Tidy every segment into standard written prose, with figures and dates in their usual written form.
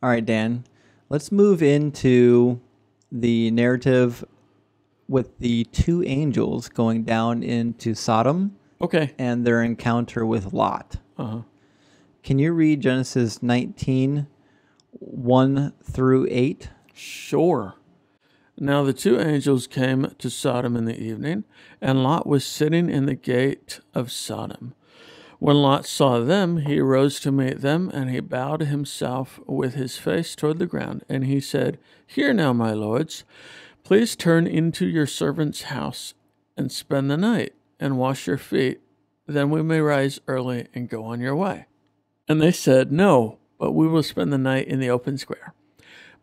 All right, Dan. Let's move into the narrative with the two angels going down into Sodom Okay. and their encounter with Lot. Uh-huh. Can you read Genesis 19, 1 through 8? Sure. Now the two angels came to Sodom in the evening, and Lot was sitting in the gate of Sodom. When Lot saw them, he rose to meet them, and he bowed himself with his face toward the ground. And he said, "Hear now, my lords, please turn into your servant's house and spend the night and wash your feet. Then we may rise early and go on your way." And they said, "No, but we will spend the night in the open square."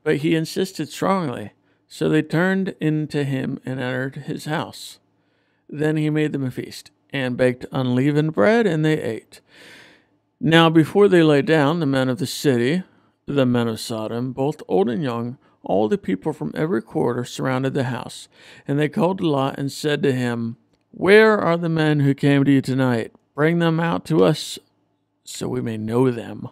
But he insisted strongly. So they turned into him and entered his house. Then he made them a feast and baked unleavened bread, and they ate. Now before they lay down, the men of the city, the men of Sodom, both old and young, all the people from every quarter surrounded the house. And they called Lot and said to him, "Where are the men who came to you tonight? Bring them out to us so we may know them."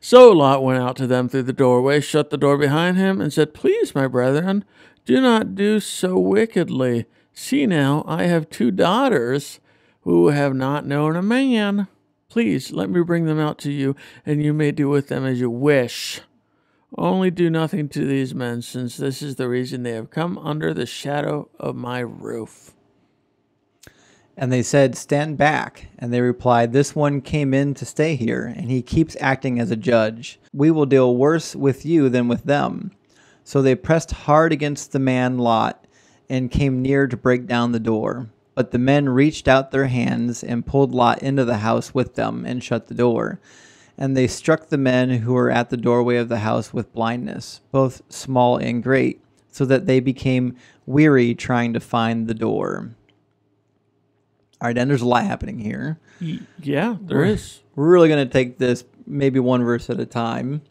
So Lot went out to them through the doorway, shut the door behind him, and said, "Please, my brethren, do not do so wickedly. See now, I have 2 daughters who have not known a man. Please let me bring them out to you, and you may do with them as you wish. Only do nothing to these men, since this is the reason they have come under the shadow of my roof." And they said, "Stand back." And they replied, "This one came in to stay here, and he keeps acting as a judge. We will deal worse with you than with them." So they pressed hard against the man Lot and came near to break down the door. But the men reached out their hands and pulled Lot into the house with them and shut the door. And they struck the men who were at the doorway of the house with blindness, both small and great, so that they became weary trying to find the door. All right, and there's a lot happening here. Yeah, there is. We're really going to take this maybe one verse at a time.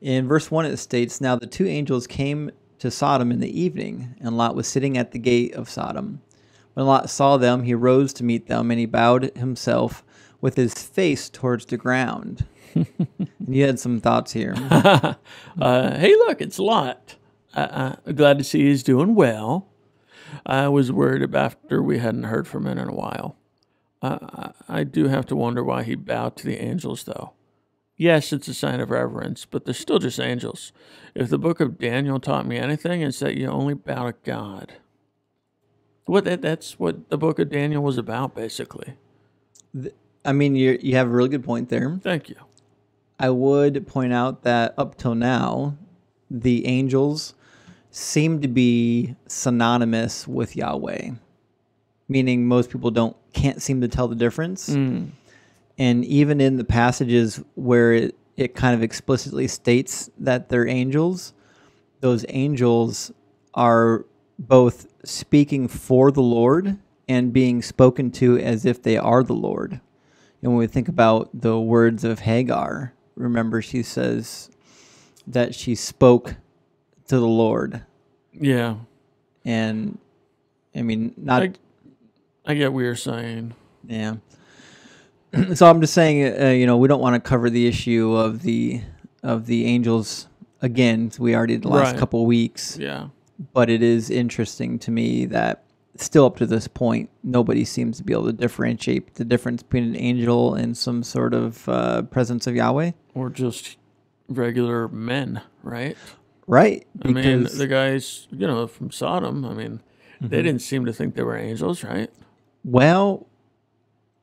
In verse 1, it states, "Now the 2 angels came to Sodom in the evening, and Lot was sitting at the gate of Sodom. When Lot saw them, he rose to meet them, and he bowed himself with his face towards the ground." And you had some thoughts here. Hey, look, it's Lot. I'm glad to see he's doing well. I was worried after we hadn't heard from him in a while. I do have to wonder why he bowed to the angels, though. Yes, it's a sign of reverence, but they're still just angels. If the book of Daniel taught me anything, it's that you only bow to God. That's what the book of Daniel was about, basically. I mean, you have a really good point there. Thank you. I would point out that up till now, the angels seem to be synonymous with Yahweh, meaning most people can't seem to tell the difference. And even in the passages where it kind of explicitly states that they're angels, those angels are both speaking for the Lord and being spoken to as if they are the Lord. And when we think about the words of Hagar, remember she says that she spoke to the Lord. Yeah. And I mean, I get what you're saying. Yeah. So I'm just saying, we don't want to cover the issue of the angels again. We already did the last couple of weeks. Yeah. But it is interesting to me that still up to this point, nobody seems to be able to differentiate the difference between an angel and some sort of presence of Yahweh. Or just regular men, right? Right. I mean, the guys, from Sodom, they didn't seem to think they were angels, right? Well,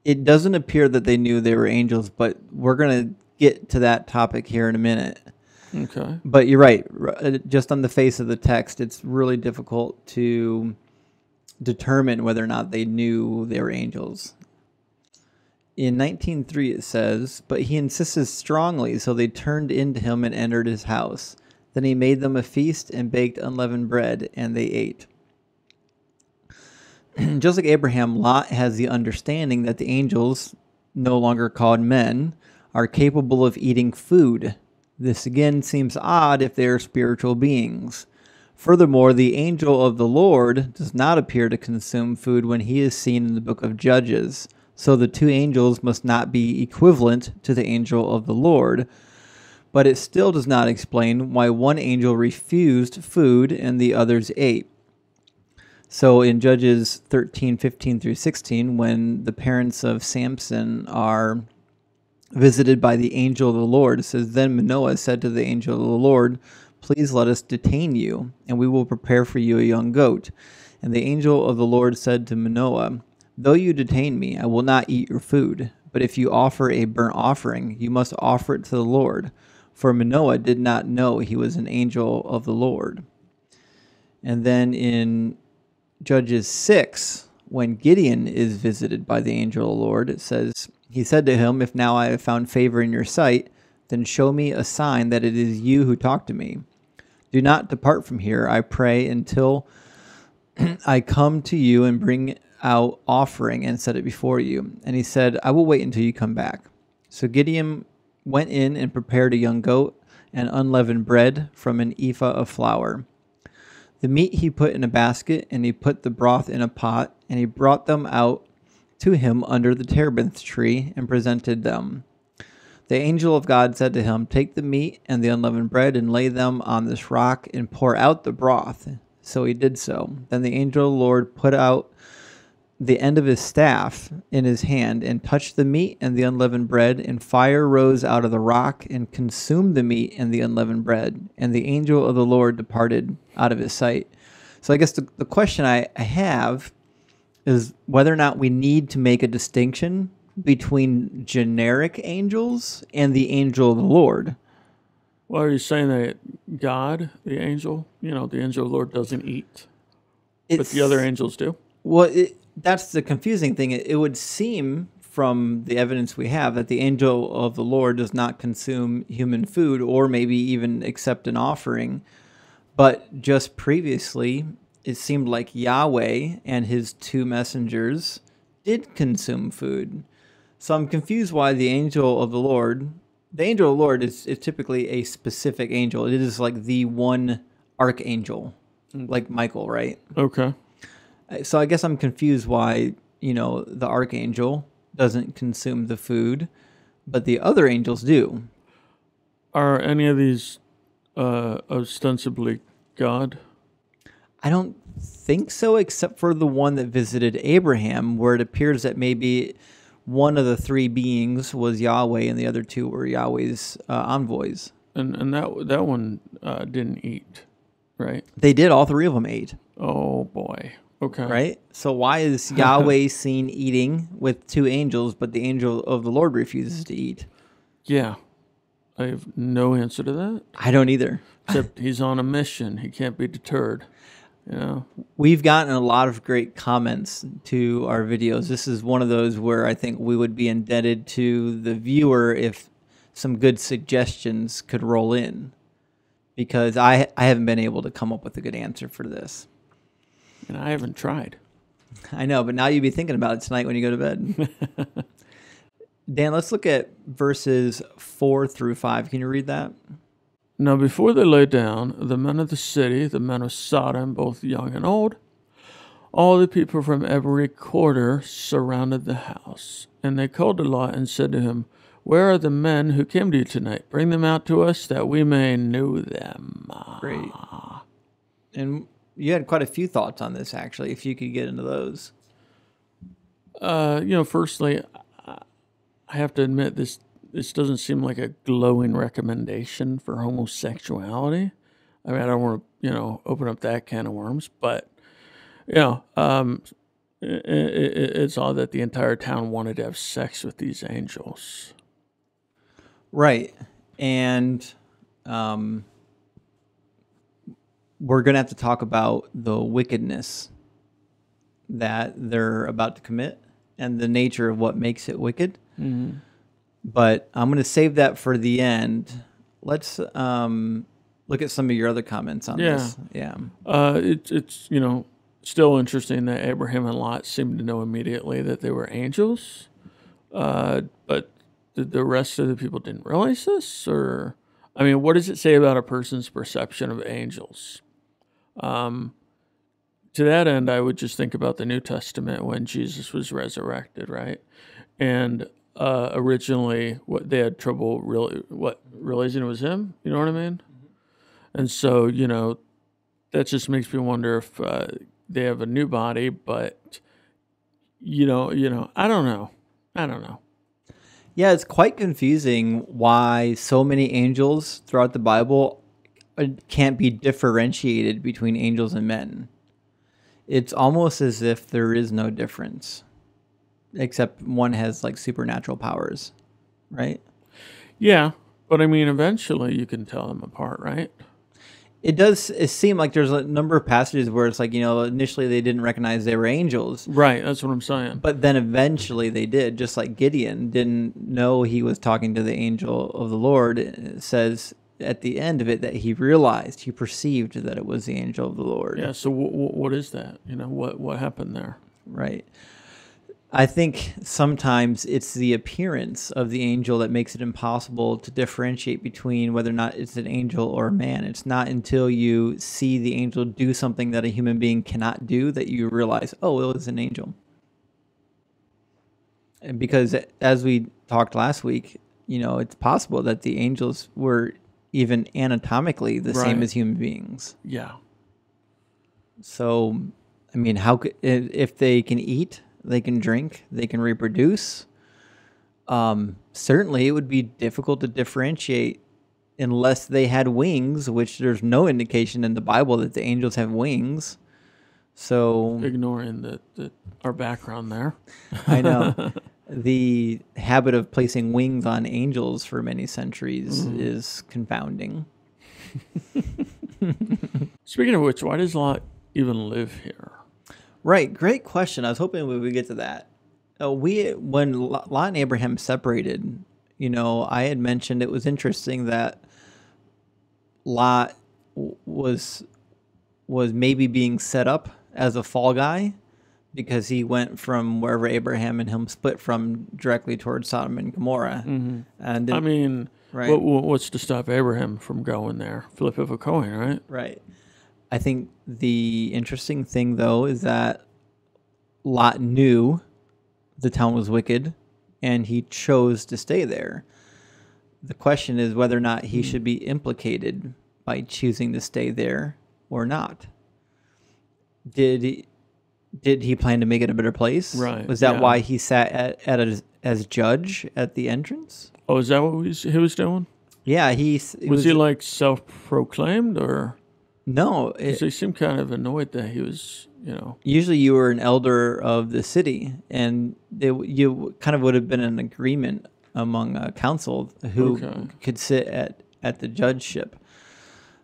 it doesn't appear that they knew they were angels, but we're going to get to that topic here in a minute. Okay. But you're right. Just on the face of the text, it's really difficult to determine whether or not they knew they were angels. In 19:3 it says, "But he insisted strongly, so they turned into him and entered his house. Then he made them a feast and baked unleavened bread, and they ate." Just like Abraham, Lot has the understanding that the angels, no longer called men, are capable of eating food. This again seems odd if they are spiritual beings. Furthermore, the angel of the Lord does not appear to consume food when he is seen in the book of Judges. So the two angels must not be equivalent to the angel of the Lord. But it still does not explain why one angel refused food and the others ate. So in Judges 13:15 through 16, when the parents of Samson are visited by the angel of the Lord, it says, Then Manoah said to the angel of the Lord, Please let us detain you, and we will prepare for you a young goat. And the angel of the Lord said to Manoah, Though you detain me, I will not eat your food. But if you offer a burnt offering, you must offer it to the Lord. For Manoah did not know he was an angel of the Lord. And then in Judges 6, when Gideon is visited by the angel of the Lord, it says, He said to him, If now I have found favor in your sight, then show me a sign that it is you who talk to me. Do not depart from here, I pray, until I come to you and bring out offering and set it before you. And he said, I will wait until you come back. So Gideon went in and prepared a young goat and unleavened bread from an ephah of flour. The meat he put in a basket, and he put the broth in a pot, and he brought them out to him under the terebinth tree and presented them. The angel of God said to him, Take the meat and the unleavened bread and lay them on this rock and pour out the broth. So he did so. Then the angel of the Lord put out the end of his staff in his hand and touched the meat and the unleavened bread, and fire rose out of the rock and consumed the meat and the unleavened bread, and the angel of the Lord departed out of his sight. So I guess the question I have is whether or not we need to make a distinction between generic angels and the angel of the Lord. Well, are you saying that God, the angel of the Lord doesn't eat, but the other angels do? Well, that's the confusing thing. It would seem from the evidence we have that the angel of the Lord does not consume human food or maybe even accept an offering. But just previously, it seemed like Yahweh and his two messengers did consume food. So I'm confused why the angel of the Lord is typically a specific angel. It is like the one archangel, like Michael, right? Okay. So I guess I'm confused why, the archangel doesn't consume the food, but the other angels do. Are any of these ostensibly God? I don't think so, except for the one that visited Abraham, where it appears that maybe one of the three beings was Yahweh and the other two were Yahweh's envoys. And that one didn't eat, right? They did. All three of them ate. Oh, boy. Okay. Right? So why is Yahweh seen eating with two angels, but the angel of the Lord refuses to eat? Yeah. I have no answer to that. I don't either. Except he's on a mission. He can't be deterred. We've gotten a lot of great comments to our videos. This is one of those where I think we would be indebted to the viewer if some good suggestions could roll in, because I haven't been able to come up with a good answer for this. And I haven't tried. I know, but now you'll be thinking about it tonight when you go to bed. Dan, let's look at verses 4 through 5. Can you read that? Now before they lay down, the men of the city, the men of Sodom, both young and old, all the people from every quarter surrounded the house. And they called to Lot and said to him, Where are the men who came to you tonight? Bring them out to us that we may know them. Great. And you had quite a few thoughts on this, actually, if you could get into those. Firstly, I have to admit this doesn't seem like a glowing recommendation for homosexuality. I mean, I don't want to, open up that can of worms, but, it's odd that the entire town wanted to have sex with these angels. Right. And we're going to have to talk about the wickedness that they're about to commit and the nature of what makes it wicked. Mm-hmm. But I'm going to save that for the end. Let's look at some of your other comments on this. Yeah. It's still interesting that Abraham and Lot seemed to know immediately that they were angels. But the rest of the people didn't realize this? Or, what does it say about a person's perception of angels? to that end, I would just think about the New Testament when Jesus was resurrected, right? And originally, they had trouble realizing it was him. You know what I mean? And so, that just makes me wonder if they have a new body, but I don't know. Yeah, it's quite confusing why so many angels throughout the Bible can't be differentiated between angels and men. It's almost as if there is no difference, except one has like supernatural powers, right? Yeah, but I mean, eventually you can tell them apart, right? It does seem like there's a number of passages where it's like, initially they didn't recognize they were angels. Right, that's what I'm saying. But then eventually they did, just like Gideon didn't know he was talking to the angel of the Lord. It says at the end of it that he perceived that it was the angel of the Lord. Yeah, so what is that? What happened there? Right. I think sometimes it's the appearance of the angel that makes it impossible to differentiate between whether or not it's an angel or a man. It's not until you see the angel do something that a human being cannot do that you realize, oh, it was an angel. And because as we talked last week, it's possible that the angels were even anatomically the same as human beings. Yeah. So, I mean, if they can eat, they can drink, they can reproduce. Certainly, it would be difficult to differentiate unless they had wings, which there's no indication in the Bible that the angels have wings. So, ignoring our background there. I know. The habit of placing wings on angels for many centuries is confounding. Speaking of which, why does Lot even live here? Right, great question. I was hoping we would get to that. When Lot and Abraham separated, I had mentioned it was interesting that Lot was maybe being set up as a fall guy because he went from wherever Abraham and him split from directly towards Sodom and Gomorrah. Mm-hmm. And I mean, right. What's to stop Abraham from going there? Flip of a coin, right? Right. I think the interesting thing, though, is that Lot knew the town was wicked, and he chose to stay there. The question is whether or not he should be implicated by choosing to stay there or not. Did he plan to make it a better place? Right. Was that why he sat as judge at the entrance? Oh, is that what he was doing? Yeah, was he like self-proclaimed or? No, he seemed kind of annoyed that he was, Usually you were an elder of the city, and you kind of would have been an agreement among a council who could sit at the judgeship.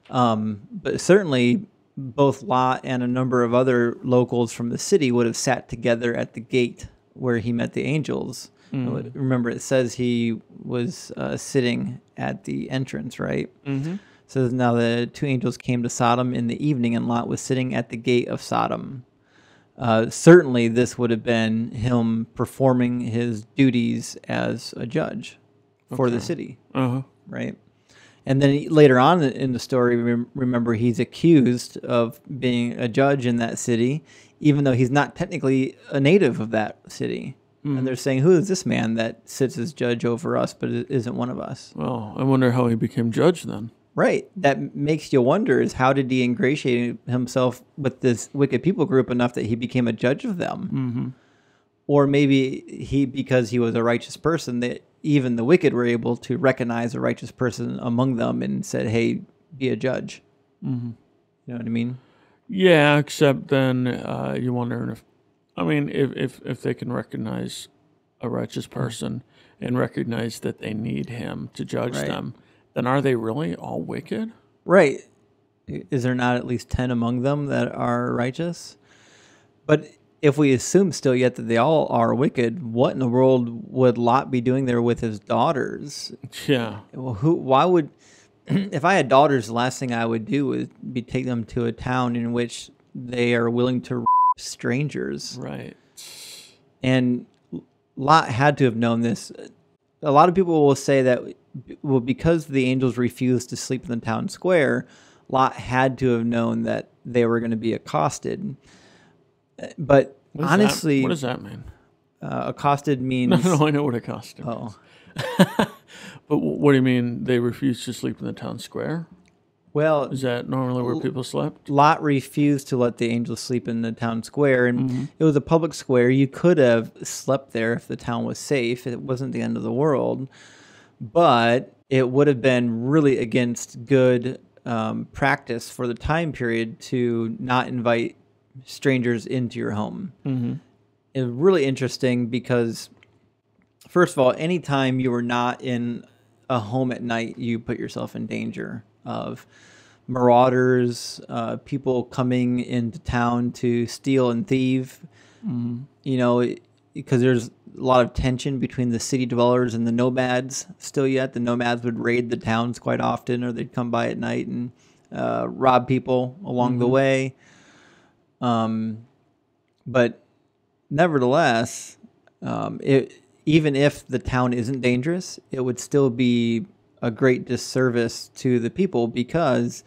But certainly both Lot and a number of other locals from the city would have sat together at the gate where he met the angels. Mm-hmm. Remember, it says he was sitting at the entrance, right? Mm-hmm. So now the two angels came to Sodom in the evening, and Lot was sitting at the gate of Sodom. Certainly, this would have been him performing his duties as a judge for the city, right? And then later on in the story, remember, he's accused of being a judge in that city, even though he's not technically a native of that city. And they're saying, who is this man that sits as judge over us, but isn't one of us? Well, I wonder how he became judge then. Right. That makes you wonder is how did he ingratiate himself with this wicked people group enough that he became a judge of them? Mm-hmm. Or maybe because he was a righteous person, that even the wicked were able to recognize a righteous person among them and said, hey, be a judge. Mm-hmm. You know what I mean? Yeah, except then you wonder if they can recognize a righteous person and recognize that they need him to judge them, then are they really all wicked? Right. Is there not at least 10 among them that are righteous? But if we assume still yet that they all are wicked, what in the world would Lot be doing there with his daughters? Yeah. Well, why would, if I had daughters, the last thing I would do would be take them to a town in which they are willing to strangers. Right. And Lot had to have known this. A lot of people will say that, well, because the angels refused to sleep in the town square, Lot had to have known that they were going to be accosted. But honestly, what does that mean? Accosted means... No, I know what accosted means. But what do you mean they refused to sleep in the town square? Well, is that normally where people slept? Lot refused to let the angels sleep in the town square, and it was a public square. You could have slept there if the town was safe. It wasn't the end of the world, but it would have been really against good practice for the time period to not invite strangers into your home. It was really interesting because, first of all, anytime you were not in a home at night, you put yourself in danger of marauders, people coming into town to steal and thieve. You know, because there's a lot of tension between the city dwellers and the nomads still yet. The nomads would raid the towns quite often, or they'd come by at night and rob people along the way. But nevertheless, even if the town isn't dangerous, it would still be a great disservice to the people because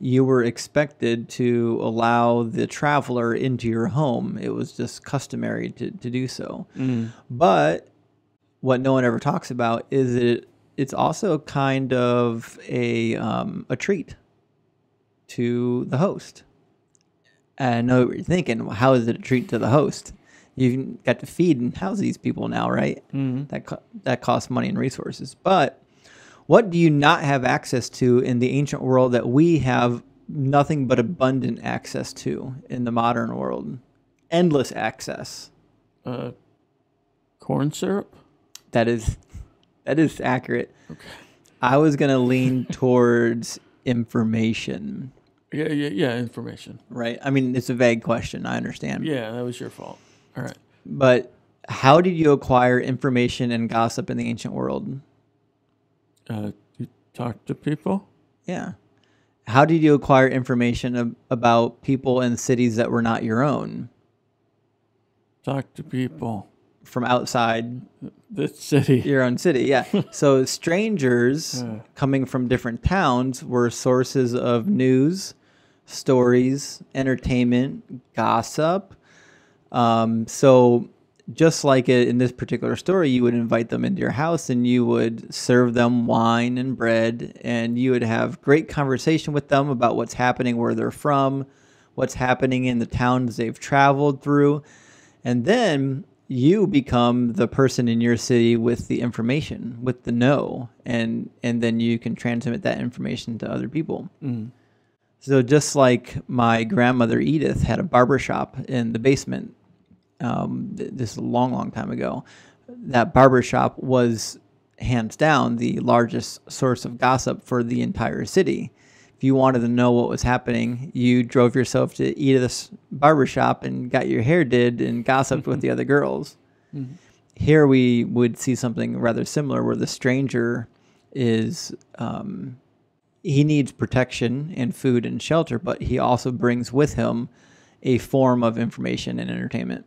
you were expected to allow the traveler into your home. It was just customary to do so. But what no one ever talks about is it's also kind of a treat to the host. And I know what you're thinking. Well, how is it a treat to the host? You got to feed and house these people now, right? That costs money and resources. But what do you not have access to in the ancient world that we have nothing but abundant access to in the modern world? Endless access. Corn syrup? That is accurate. Okay. I was going to lean towards information. Yeah, information. Right? I mean, it's a vague question. I understand. Yeah, that was your fault. All right. But how did you acquire information and gossip in the ancient world? You talk to people? Yeah. How did you acquire information about people and cities that were not your own? Talk to people. From outside the city. Your own city, yeah. So strangers coming from different towns were sources of news, stories, entertainment, gossip. So just like in this particular story, you would invite them into your house and you would serve them wine and bread, and you would have great conversation with them about what's happening where they're from, what's happening in the towns they've traveled through. And then you become the person in your city with the information, with the know, and then you can transmit that information to other people. So just like my grandmother Edith had a barber shop in the basement, this is a long, long time ago, that barber shop was hands down the largest source of gossip for the entire city. If you wanted to know what was happening, you drove yourself to Edith's barber shop and got your hair did and gossiped with the other girls. Here we would see something rather similar where the stranger is, he needs protection and food and shelter, but he also brings with him a form of information and entertainment.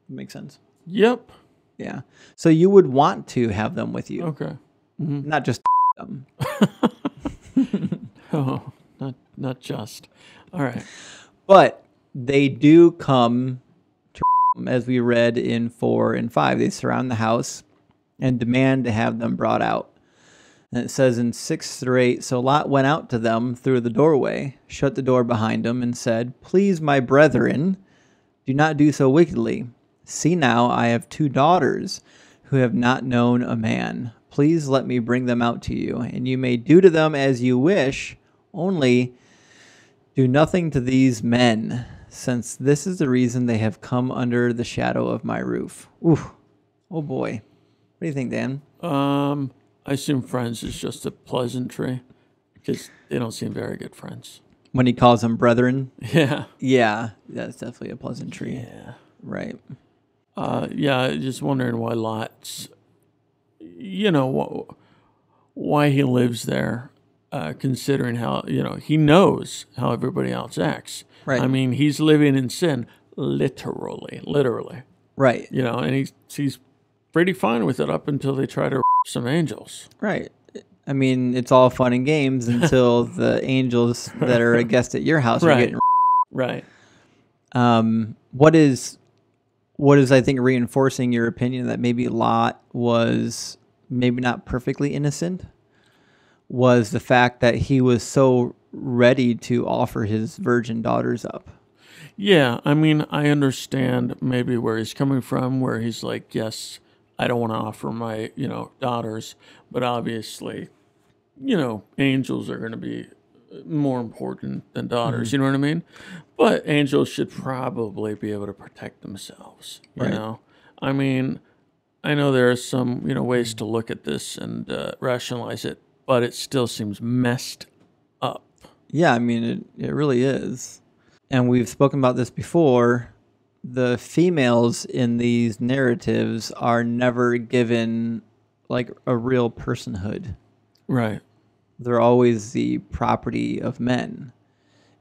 Makes sense? Yep. Yeah. So you would want to have them with you. Okay. Not just them. Oh, not just. All right. But they do come to, as we read in 4 and 5. They surround the house and demand to have them brought out. And it says in 6 through 8, so Lot went out to them through the doorway, shut the door behind him, and said, "Please, my brethren, do not do so wickedly. See now, I have 2 daughters who have not known a man. Please let me bring them out to you, and you may do to them as you wish, only do nothing to these men, since this is the reason they have come under the shadow of my roof." Ooh, oh boy. What do you think, Dan? I assume friends is just a pleasantry, because they don't seem very good friends. When he calls them brethren? Yeah. Yeah, that's definitely a pleasantry. Yeah. Right. Yeah, just wondering why Lot's, why he lives there, considering how, he knows how everybody else acts. Right. I mean, he's living in sin, literally. Right. And he's pretty fine with it up until they try to some angels. Right. I mean, it's all fun and games until the angels that are a guest at your house are Right. getting. Right. What is I think reinforcing your opinion that maybe Lot was maybe not perfectly innocent was the fact that he was so ready to offer his virgin daughters up. Yeah, I mean, I understand maybe where he's coming from, where he's like, yes, I don't want to offer my, daughters, but obviously, angels are going to be more important than daughters, you know what I mean? But angels should probably be able to protect themselves, you Right. know? I mean, I know there are some, ways to look at this and rationalize it, but it still seems messed up. Yeah, I mean, it really is. And we've spoken about this before. The females in these narratives are never given like a real personhood. Right. They're always the property of men.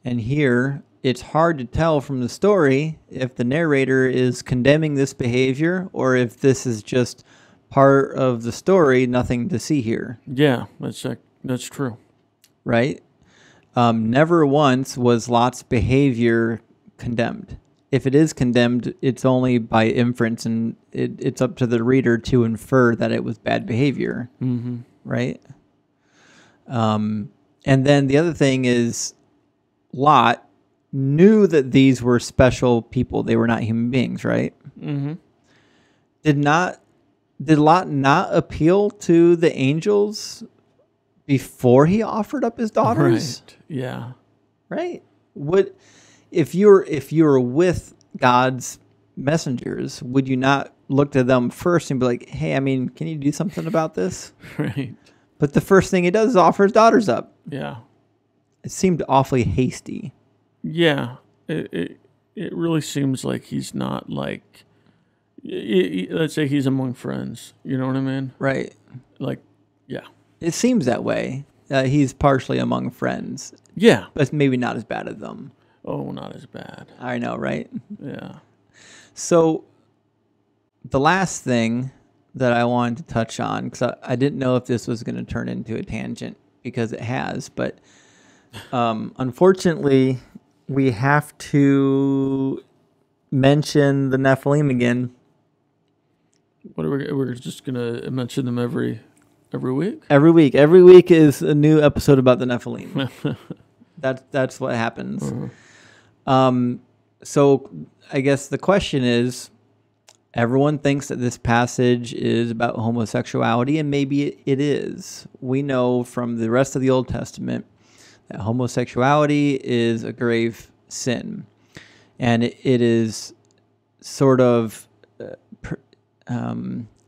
And here, it's hard to tell from the story if the narrator is condemning this behavior or if this is just part of the story, nothing to see here. Yeah, that's true. Right? Never once was Lot's behavior condemned. If it is condemned, it's only by inference, and it's up to the reader to infer that it was bad behavior. Mm-hmm. Right? And then the other thing is Lot knew that these were special people. They were not human beings, right? Mm-hmm. Did Lot not appeal to the angels before he offered up his daughters? Right. Yeah. Right? Would if you're with God's messengers, would you not look to them first and be like, "Hey, I mean, can you do something about this?" Right. But the first thing he does is offer his daughters up. Yeah. It seemed awfully hasty. Yeah. It really seems like he's not like, let's say he's among friends. You know what I mean? Right. Like, yeah. It seems that way. He's partially among friends, Yeah. but maybe not as bad as them. Oh, not as bad. I know, right? Yeah. So the last thing that I wanted to touch on, because I didn't know if this was going to turn into a tangent, because it has, but unfortunately, we have to mention the Nephilim again. What are we're just gonna mention them every week? Every week. Every week is a new episode about the Nephilim. That's what happens. Uh-huh. So I guess the question is, everyone thinks that this passage is about homosexuality, and maybe it is. We know from the rest of the Old Testament that homosexuality is a grave sin, and it is sort of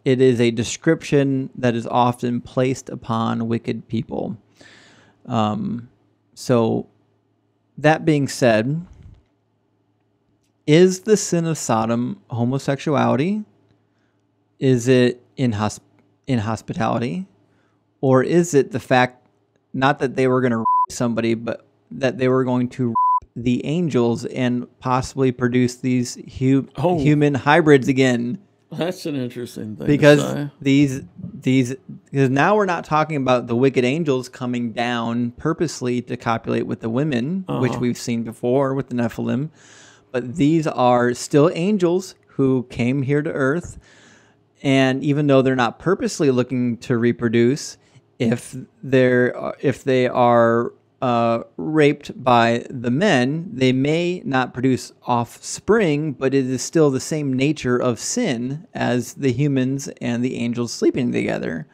it is a description that is often placed upon wicked people. So that being said, is the sin of Sodom homosexuality? Is it inhospitality? Or is it the fact, not that they were going to somebody, but that they were going to the angels and possibly produce these human hybrids again? That's an interesting thing. Because because now we're not talking about the wicked angels coming down purposely to copulate with the women, which we've seen before with the Nephilim. But these are still angels who came here to earth, and even though they're not purposely looking to reproduce, if they are raped by the men, they may not produce offspring, but it is still the same nature of sin as the humans and the angels sleeping together.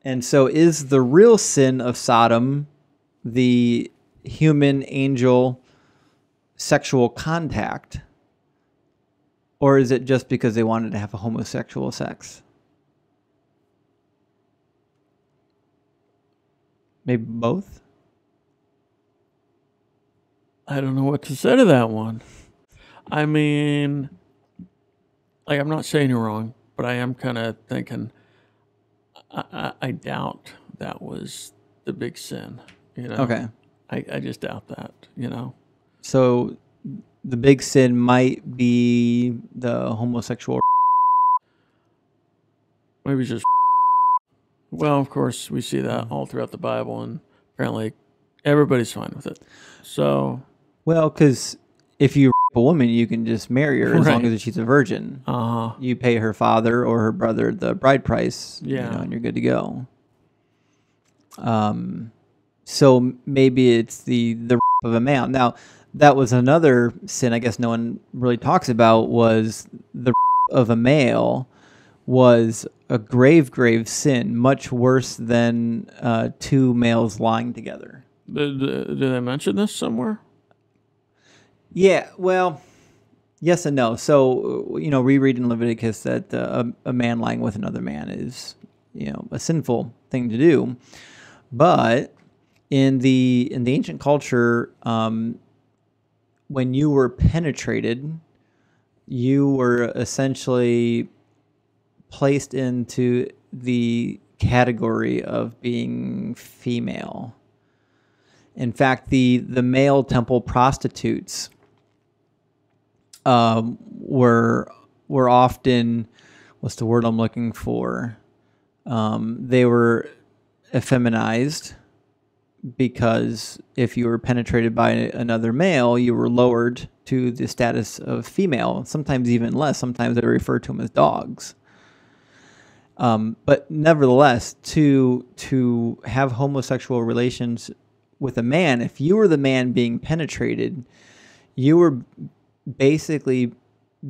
And so is the real sin of Sodom the human-angel sexual contact? Or is it just because they wanted to have a homosexual sex? Maybe both? I don't know what to say to that one. I mean, like, I'm not saying you're wrong, but I am kind of thinking, I doubt that was the big sin, you know? Okay. I just doubt that, you know? So the big sin might be the homosexual. Maybe just Well, of course, we see that all throughout the Bible, and apparently everybody's fine with it. So, Well, because if you rape a woman, you can just marry her as long Right. as she's a virgin. uh-huh. You pay her father or her brother the bride price, Yeah. and you're good to go. So maybe it's the rape of a male. Now, that was another sin I guess no one really talks about, was the rape of a male was a grave sin, much worse than two males lying together. Did they mention this somewhere? Yeah, well, yes and no. So, we read in Leviticus that a man lying with another man is, a sinful thing to do. But in the ancient culture, when you were penetrated, you were essentially placed into the category of being female. In fact, the male temple prostitutes were often, what's the word I'm looking for? They were effeminized, because if you were penetrated by another male, you were lowered to the status of female, sometimes even less. Sometimes they refer to them as dogs. But nevertheless, to have homosexual relations with a man, if you were the man being penetrated, you were basically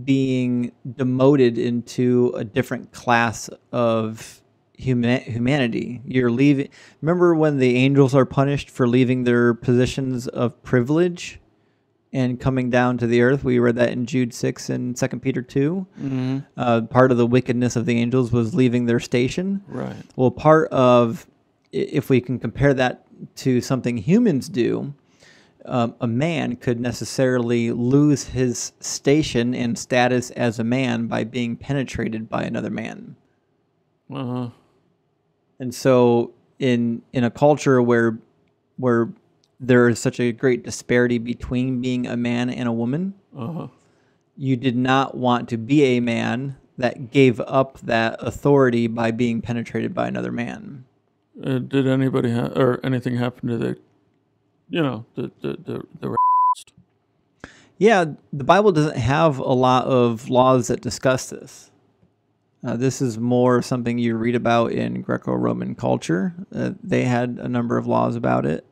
being demoted into a different class of humanity. You're leaving. Remember when the angels are punished for leaving their positions of privilege and coming down to the earth? We read that in Jude 6 and 2 Peter 2. Mm-hmm. Part of the wickedness of the angels was leaving their station. Right. Well, part of, if we can compare that to something humans do, a man could necessarily lose his station and status as a man by being penetrated by another man. Uh-huh. And so in a culture where there is such a great disparity between being a man and a woman, Uh-huh. you did not want to be a man that gave up that authority by being penetrated by another man. Did anybody or anything happen to the Yeah, the Bible doesn't have a lot of laws that discuss this. This is more something you read about in Greco-Roman culture. They had a number of laws about it.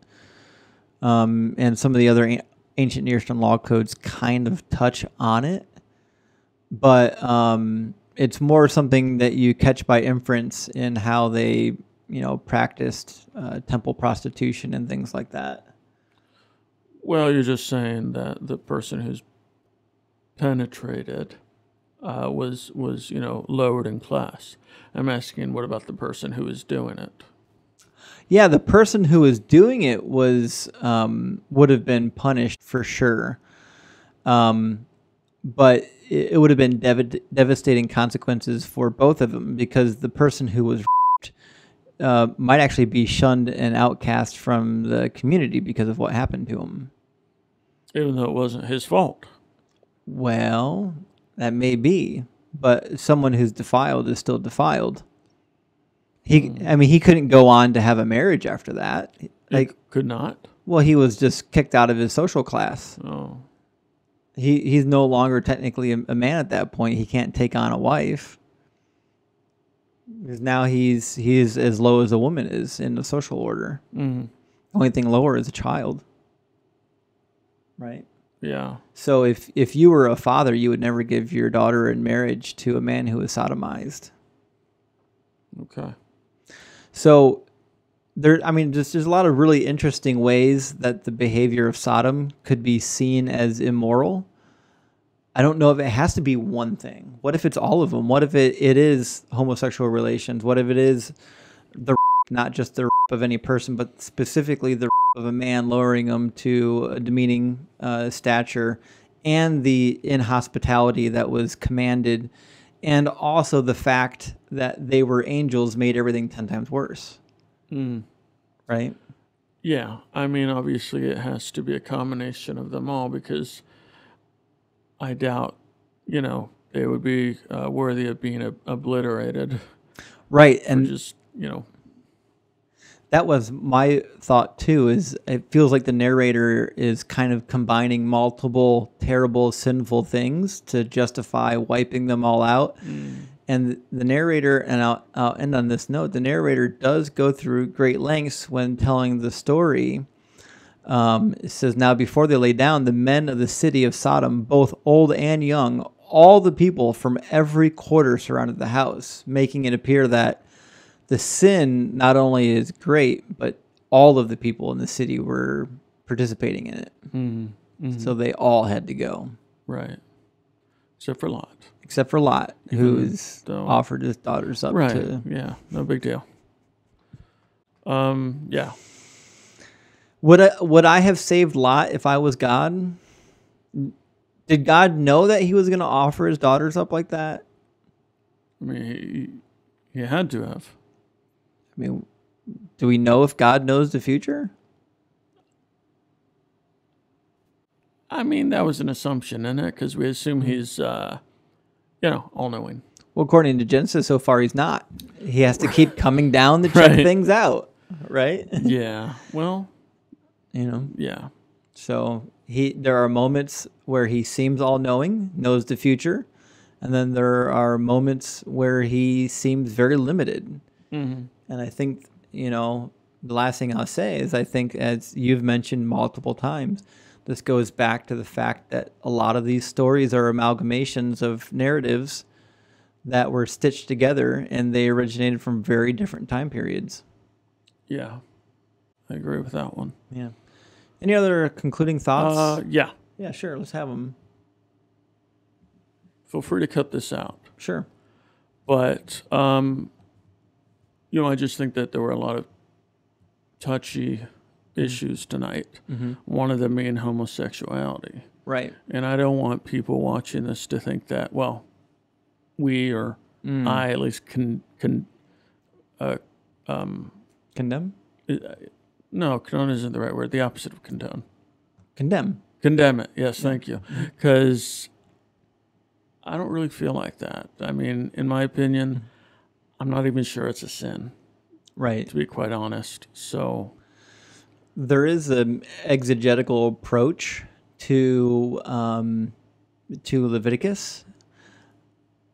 And some of the other ancient Near Eastern law codes kind of touch on it. But it's more something that you catch by inference in how they, practiced temple prostitution and things like that. Well, you're just saying that the person who's penetrated was lowered in class. I'm asking, what about the person who is doing it? Yeah, the person who was doing it was would have been punished for sure, but it would have been devastating consequences for both of them, because the person who was raped might actually be shunned and outcast from the community because of what happened to him. Even though it wasn't his fault. Well, that may be, but someone who's defiled is still defiled. He couldn't go on to have a marriage after that. Like, could not? Well, he was just kicked out of his social class. Oh. He's no longer technically a man at that point. He can't take on a wife, because now he's as low as a woman is in the social order. Mm-hmm. The only thing lower is a child. Right? Yeah. So if you were a father, you would never give your daughter in marriage to a man who was sodomized. Okay. So there's a lot of really interesting ways that the behavior of Sodom could be seen as immoral. I don't know if it has to be one thing. What if it's all of them? What if it is homosexual relations? What if it is the not just the of any person, but specifically the of a man, lowering them to a demeaning stature, and the inhospitality that was commanded, and also the fact that they were angels made everything 10 times worse. Right? Yeah. I mean, obviously it has to be a combination of them all, because I doubt, they would be worthy of being obliterated. Right. And just, That was my thought too, is it feels like the narrator is kind of combining multiple terrible, sinful things to justify wiping them all out. And the narrator, and I'll end on this note, the narrator does go through great lengths when telling the story. It says, now before they lay down, the men of the city of Sodom, both old and young, all the people from every quarter surrounded the house, making it appear that the sin not only is great, but all of the people in the city were participating in it. So they all had to go. Right. Except for Lot. Except for Lot, who's offered his daughters up to... Yeah, no big deal. Yeah. Would I have saved Lot if I was God? Did God know that he was going to offer his daughters up like that? I mean, he had to have. I mean, do we know if God knows the future? I mean, that was an assumption, isn't it? Because we assume he's, all-knowing. Well, according to Genesis, so far he's not. He has to keep coming down to check things out, right? Yeah. Well, Yeah. So there are moments where he seems all-knowing, knows the future, and then there are moments where he seems very limited. And I think, the last thing I'll say is I think, as you've mentioned multiple times, this goes back to the fact that a lot of these stories are amalgamations of narratives that were stitched together, and they originated from very different time periods. Yeah, I agree with that one. Yeah. Any other concluding thoughts? Yeah. Yeah, sure. Let's have them. Feel free to cut this out. Sure. But, I just think that there were a lot of touchy issues tonight. One of them being homosexuality. Right. And I don't want people watching this to think that, well, we or I at least condemn? No, condone isn't the right word. The opposite of condone. Condemn. Condemn it. Yes, thank you. Because I don't really feel like that. I mean, in my opinion, I'm not even sure it's a sin. Right. To be quite honest. So there is an exegetical approach to Leviticus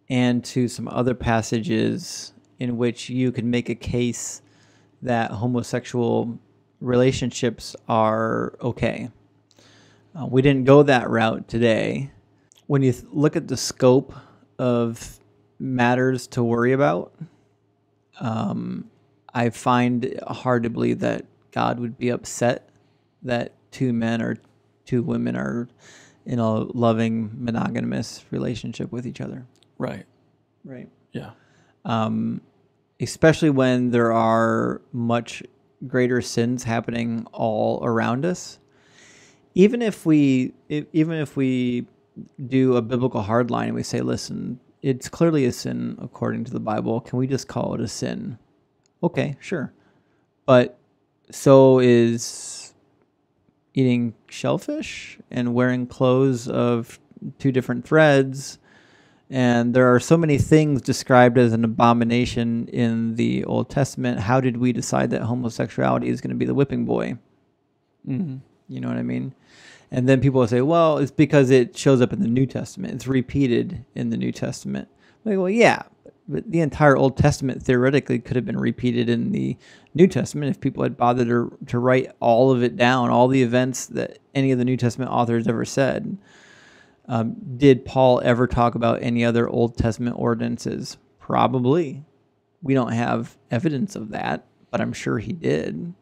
and to some other passages in which you could make a case that homosexual relationships are okay. We didn't go that route today. When you look at the scope of matters to worry about, I find it hard to believe that God would be upset that two men or two women are in a loving, monogamous relationship with each other. Right. Right. Yeah. Especially when there are much greater sins happening all around us. Even if we do a biblical hardline and we say, listen, it's clearly a sin according to the Bible. Can we just call it a sin? Okay, sure. But so is eating shellfish and wearing clothes of two different threads. And there are so many things described as an abomination in the Old Testament. How did we decide that homosexuality is going to be the whipping boy? You know what I mean? And then people will say, well, it's because it shows up in the New Testament. It's repeated in the New Testament. Like, well, yeah, but the entire Old Testament theoretically could have been repeated in the New Testament if people had bothered to write all of it down, all the events that any of the New Testament authors ever said. Did Paul ever talk about any other Old Testament ordinances? Probably. We don't have evidence of that, but I'm sure he did.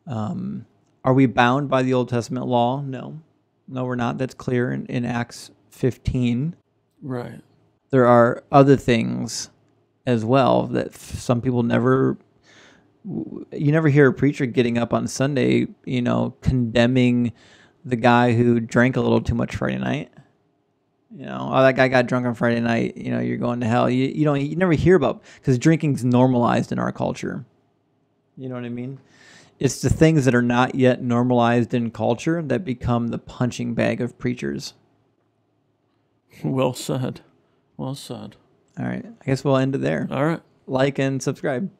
Are we bound by the Old Testament law? No. No, we're not. That's clear in Acts 15. Right. There are other things as well that some people never... You never hear a preacher getting up on Sunday, condemning the guy who drank a little too much Friday night. Oh, that guy got drunk on Friday night. You're going to hell. You never hear about, because drinking's normalized in our culture. You know what I mean? It's the things that are not yet normalized in culture that become the punching bag of preachers. Well said. Well said. All right. I guess we'll end it there. All right. Like and subscribe.